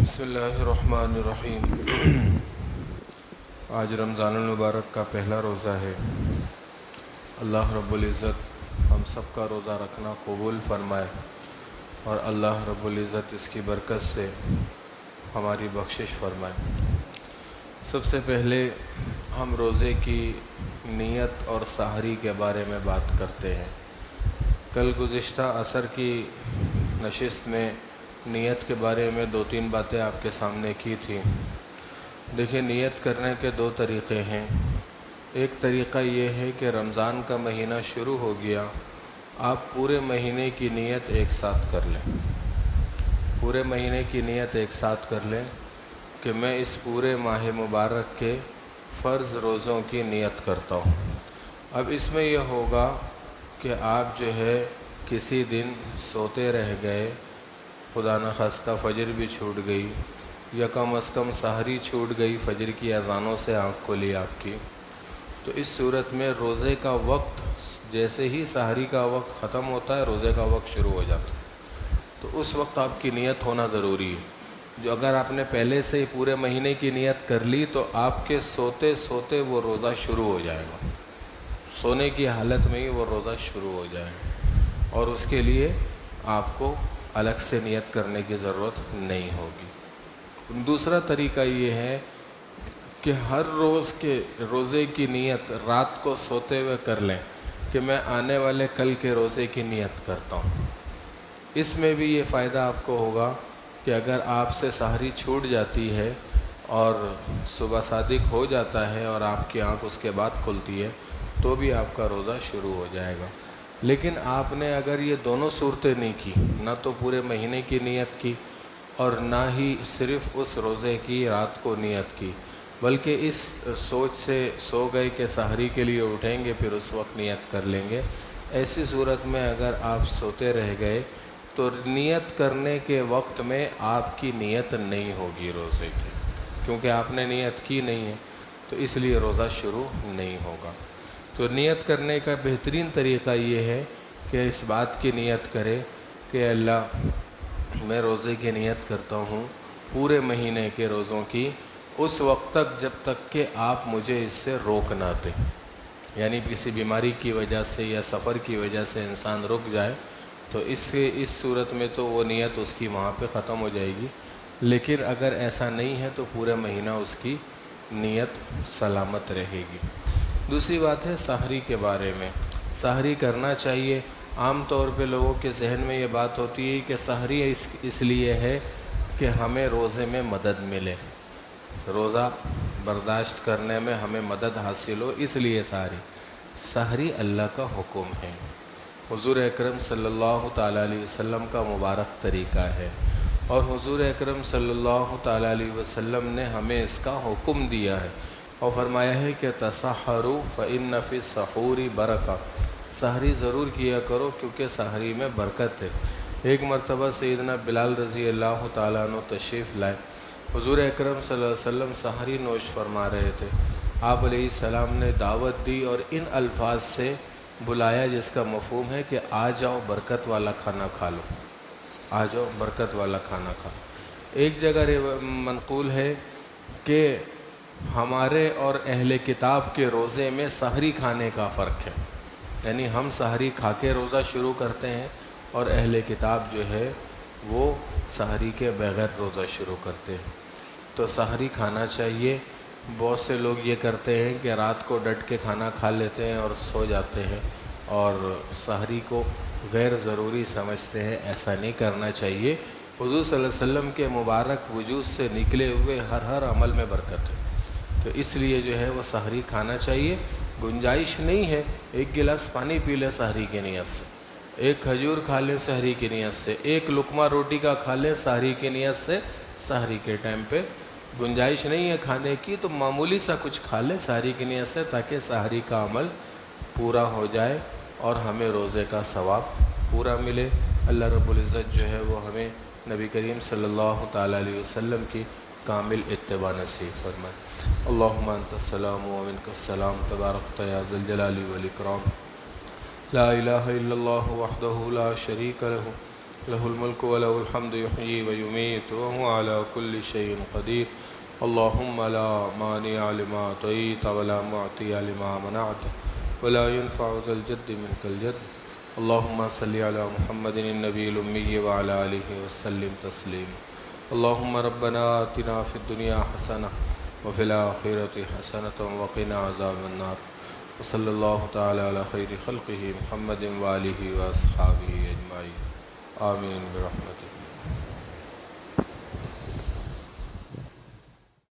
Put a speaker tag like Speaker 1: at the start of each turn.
Speaker 1: بسم اللہ الرحمن الرحیم۔ آج رمضان المبارک کا پہلا روزہ ہے۔ اللہ رب العزت ہم سب کا روزہ رکھنا قبول فرمائے اور اللہ رب العزت اس کی برکت سے ہماری بخشش فرمائے۔ سب سے پہلے ہم روزے کی نیت اور سحری کے بارے میں بات کرتے ہیں۔ کل گزشتہ عصر کی نشست میں نیت کے بارے میں 2-3 باتیں آپ کے سامنے کی تھیں۔ دیکھیں، نیت کرنے کے 2 طریقے ہیں۔ ایک طریقہ یہ ہے کہ رمضان کا مہینہ شروع ہو گیا، آپ پورے مہینے کی نیت ایک ساتھ کر لیں۔ پورے مہینے کی نیت ایک ساتھ کر لیں کہ میں اس پورے ماہ مبارک کے فرض روزوں کی نیت کرتا ہوں۔ اب اس میں یہ ہوگا کہ آپ جو ہے کسی دن سوتے رہ گئے، خدا نخواستہ فجر بھی چھوٹ گئی یا کم از کم سحری چھوٹ گئی، فجر کی اذانوں سے آنکھ کھلی آپ کی، تو اس صورت میں روزے کا وقت جیسے ہی سحری کا وقت ختم ہوتا ہے روزے کا وقت شروع ہو جاتا ہے، تو اس وقت آپ کی نیت ہونا ضروری ہے۔ جو اگر آپ نے پہلے سے ہی پورے مہینے کی نیت کر لی تو آپ کے سوتے سوتے وہ روزہ شروع ہو جائے گا، سونے کی حالت میں ہی وہ روزہ شروع ہو جائے گا، اور اس کے لیے آپ کو الگ سے نیت کرنے کی ضرورت نہیں ہوگی۔ دوسرا طریقہ یہ ہے کہ ہر روز کے روزے کی نیت رات کو سوتے ہوئے کر لیں کہ میں آنے والے کل کے روزے کی نیت کرتا ہوں۔ اس میں بھی یہ فائدہ آپ کو ہوگا کہ اگر آپ سے سحری چھوٹ جاتی ہے اور صبح صادق ہو جاتا ہے اور آپ کی آنکھ اس کے بعد کھلتی ہے تو بھی آپ کا روزہ شروع ہو جائے گا۔ لیکن آپ نے اگر یہ دونوں صورتیں نہیں کی، نہ تو پورے مہینے کی نیت کی اور نہ ہی صرف اس روزے کی رات کو نیت کی، بلکہ اس سوچ سے سو گئے کہ سحری کے لیے اٹھیں گے پھر اس وقت نیت کر لیں گے، ایسی صورت میں اگر آپ سوتے رہ گئے تو نیت کرنے کے وقت میں آپ کی نیت نہیں ہوگی روزے کی، کیونکہ آپ نے نیت کی نہیں ہے تو اس لیے روزہ شروع نہیں ہوگا۔ تو نیت کرنے کا بہترین طریقہ یہ ہے کہ اس بات کی نیت کرے کہ اللہ میں روزے کی نیت کرتا ہوں پورے مہینے کے روزوں کی، اس وقت تک جب تک کہ آپ مجھے اس سے روک نہ دیں۔ یعنی کسی بیماری کی وجہ سے یا سفر کی وجہ سے انسان رک جائے تو اس صورت میں تو وہ نیت اس کی وہاں پہ ختم ہو جائے گی، لیکن اگر ایسا نہیں ہے تو پورے مہینہ اس کی نیت سلامت رہے گی۔ دوسری بات ہے سحری کے بارے میں۔ سحری کرنا چاہیے۔ عام طور پہ لوگوں کے ذہن میں یہ بات ہوتی ہے کہ سحری اس لیے ہے کہ ہمیں روزے میں مدد ملے، روزہ برداشت کرنے میں ہمیں مدد حاصل ہو، اس لیے سحری اللہ کا حکم ہے، حضور اکرم صلی اللہ تعالیٰ علیہ وسلم کا مبارک طریقہ ہے، اور حضور اکرم صلی اللہ تعالیٰ علیہ وسلم نے ہمیں اس کا حکم دیا ہے اور فرمایا ہے کہ تسحروا فإن فی السحور برکہ، سحری ضرور کیا کرو کیونکہ سحری میں برکت ہے۔ ایک مرتبہ سیدنا بلال رضی اللہ تعالیٰ عنہ تشریف لائے، حضور اکرم صلی اللہ علیہ وسلم سحری نوش فرما رہے تھے، آپ علیہ السلام نے دعوت دی اور ان الفاظ سے بلایا جس کا مفہوم ہے کہ آ جاؤ برکت والا کھانا کھا لو، آ جاؤ برکت والا کھانا کھا لو۔ ایک جگہ منقول ہے کہ ہمارے اور اہل کتاب کے روزے میں سحری کھانے کا فرق ہے، یعنی ہم سحری کھا کے روزہ شروع کرتے ہیں اور اہل کتاب جو ہے وہ سحری کے بغیر روزہ شروع کرتے ہیں۔ تو سحری کھانا چاہیے۔ بہت سے لوگ یہ کرتے ہیں کہ رات کو ڈٹ کے کھانا کھا لیتے ہیں اور سو جاتے ہیں اور سحری کو غیر ضروری سمجھتے ہیں، ایسا نہیں کرنا چاہیے۔ حضور صلی اللہ علیہ وسلم کے مبارک وجود سے نکلے ہوئے ہر عمل میں برکت ہے، تو اس لیے جو ہے وہ سحری کھانا چاہیے۔ گنجائش نہیں ہے ایک گلاس پانی پی لے سحری کی نیت سے، ایک کھجور کھا لے سحری کی نیت سے، ایک لقمہ روٹی کا کھا لے سحری کی نیت سے، سحری کے ٹائم پہ گنجائش نہیں ہے کھانے کی تو معمولی سا کچھ کھا لے سحری کی نیت سے، تاکہ سحری کا عمل پورا ہو جائے اور ہمیں روزے کا ثواب پورا ملے۔ اللہ رب العزت جو ہے وہ ہمیں نبی کریم صلی اللہ تعالیٰ علیہ وسلم کی کامل اتباع نصیب فرمائے۔ اللہم انت السلام و منک السلام، تبارکت یا ذی الجلال والاکرام، لا الہ الا اللہ وحدہ لا شریک لہ، له الملك وله الحمد يحيي ويميت وهو على كل شيء قدير. اللهم لا مانع لما أعطيت ولا معطي لما منعت ولا ينفع ذا الجد منك الجد. اللهم صل على محمد النبي الأمي وعلى آله وسلم تسليما. اللهم ربنا آتنا في الدنيا حسنة وفي الآخرة حسنة وقنا عذاب النار. وصلى الله تعالى على خير خلقه محمد وآله وأصحابه أجمعين. آمين برحمتك.